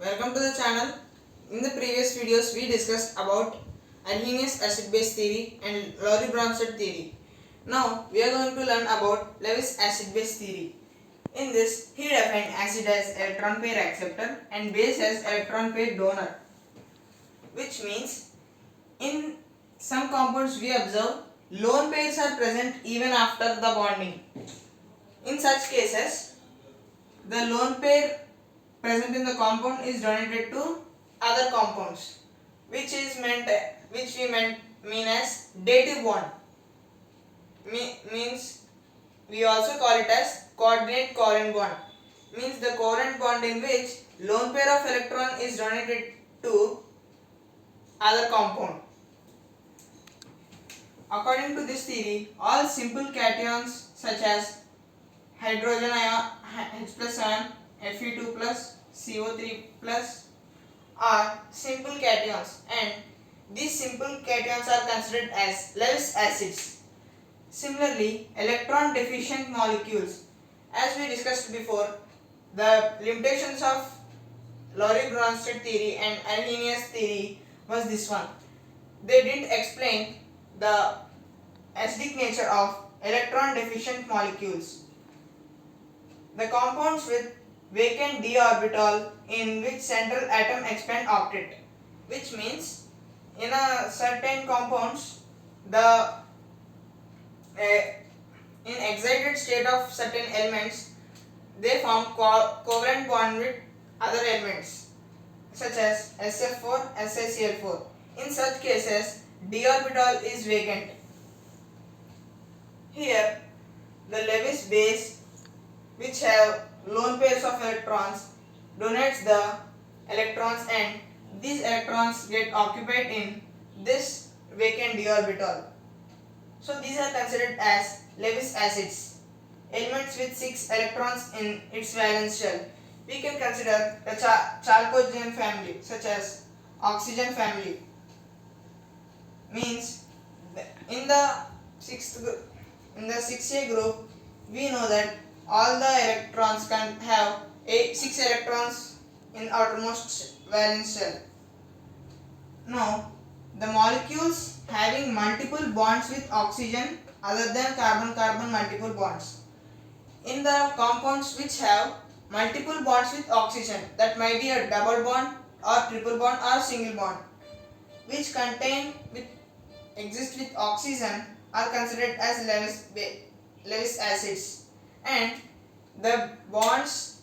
Welcome to the channel. In the previous videos we discussed about Arrhenius acid-base theory and Lowry-Bronsted theory. Now we are going to learn about Lewis acid-base theory. In this, he defined acid as electron pair acceptor and base as electron pair donor, which means in some compounds we observe lone pairs are present even after the bonding. In such cases, the lone pair present in the compound is donated to other compounds, which we mean as dative bond. Means we also call it as coordinate covalent bond. Means the covalent bond in which lone pair of electron is donated to other compound. According to this theory, all simple cations such as hydrogen ion H plus ion, Fe2 plus, CO3 plus are simple cations, and these simple cations are considered as Lewis acids. Similarly, electron deficient molecules, as we discussed before, the limitations of Lowry-Bronsted theory and Arrhenius theory was this one. They didn't explain the acidic nature of electron deficient molecules. The compounds with vacant d orbital in which central atom expand octet, which means in a certain compounds the in excited state of certain elements they form covalent bond with other elements such as SF4, SiCl4. In such cases, d orbital is vacant. Here, the Lewis base, which have lone pairs of electrons, donates the electrons, and these electrons get occupied in this vacant d orbital. So these are considered as Lewis acids, elements with 6 electrons in its valence shell. We can consider the chalcogen family, such as oxygen family. Means in the 6A group, we know that all the electrons can have 6 electrons in outermost valence shell. Now, the molecules having multiple bonds with oxygen other than carbon-carbon multiple bonds. In the compounds which have multiple bonds with oxygen, that might be a double bond or triple bond or single bond, which exist with oxygen, are considered as Lewis acids, and the bonds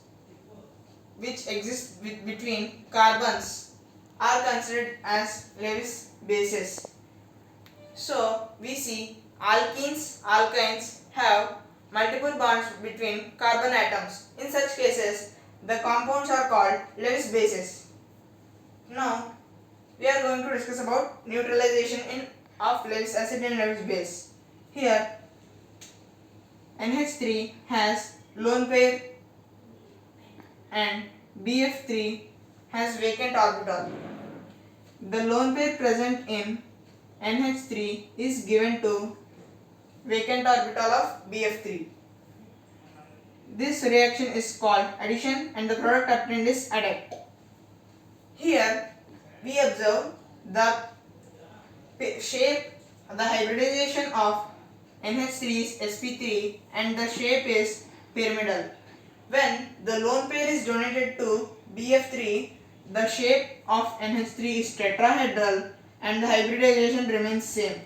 which exist between carbons are considered as Lewis bases. So we see alkynes have multiple bonds between carbon atoms. In such cases, the compounds are called Lewis bases. Now we are going to discuss about neutralization of Lewis acid and Lewis base. Here NH3 has lone pair and BF3 has vacant orbital. The lone pair present in NH3 is given to vacant orbital of BF3. This reaction is called addition and the product obtained is adduct. Here we observe the shape, the hybridization of NH3 is sp3 and the shape is pyramidal. When the lone pair is donated to BF3, the shape of NH3 is tetrahedral and the hybridization remains same.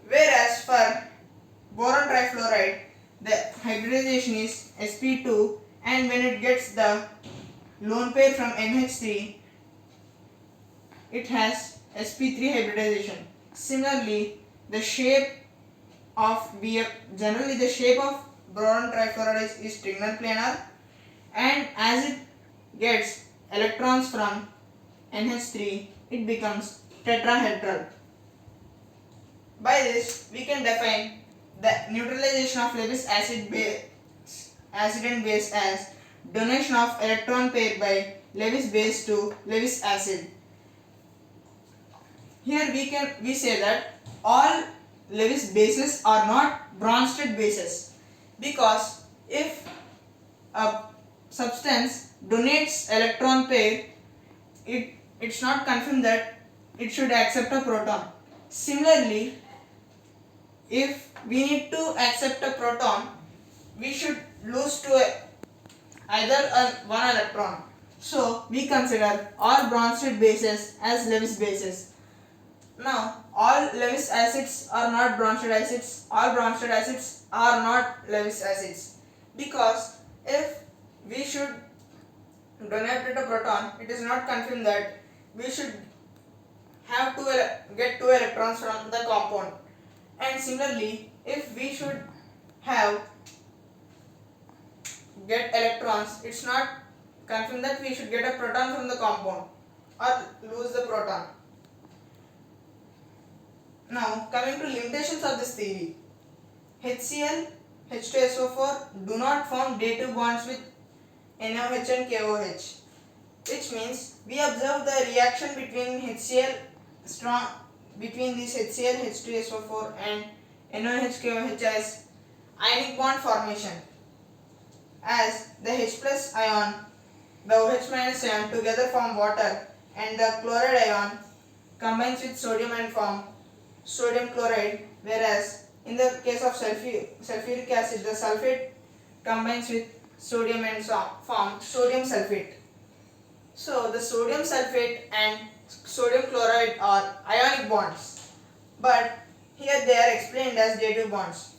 Whereas for boron trifluoride, the hybridization is sp2, and when it gets the lone pair from NH3, it has sp3 hybridization. Similarly, the shape of generally the shape of boron trifluoride is trigonal planar, and as it gets electrons from NH3, it becomes tetrahedral. By this, we can define the neutralization of Lewis acid and base as donation of electron pair by Lewis base to Lewis acid. Here we say that all Lewis bases are not Bronsted bases, because if a substance donates electron pair, it's not confirmed that it should accept a proton. Similarly, if we need to accept a proton, we should lose to one electron. So we consider all Bronsted bases as Lewis bases. Now all Lewis acids are not Bronsted acids, all Bronsted acids are not Lewis acids, because if we should donate a proton, it is not confirmed that we should have to get 2 electrons from the compound. And similarly, if we should have get electrons, it's not confirmed that we should get a proton from the compound or lose the proton. Now coming to limitations of this theory, HCl, H2SO4 do not form day2 bonds with NOH and KOH, which means we observe the reaction between HCl strong between this HCl, H2SO4 and NOH, KOH as ionic bond formation, as the H plus ion, the OH minus ion together form water, and the chloride ion combines with sodium and form sodium chloride, whereas in the case of sulfuric acid, the sulfate combines with sodium and form sodium sulfate. So the sodium sulfate and sodium chloride are ionic bonds, but here they are explained as day2 bonds.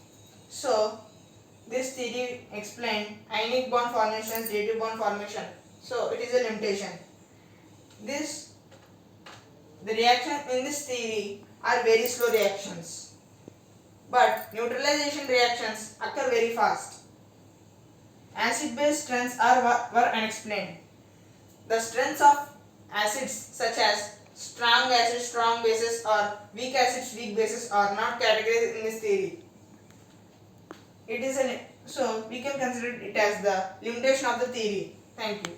So this theory explained ionic bond formation as day2 bond formation. So it is a limitation. The reaction in this theory are very slow reactions, but neutralization reactions occur very fast. Acid-base strengths were unexplained. The strengths of acids such as strong acids, strong bases, or weak acids, weak bases are not categorized in this theory. So we can consider it as the limitation of the theory. Thank you.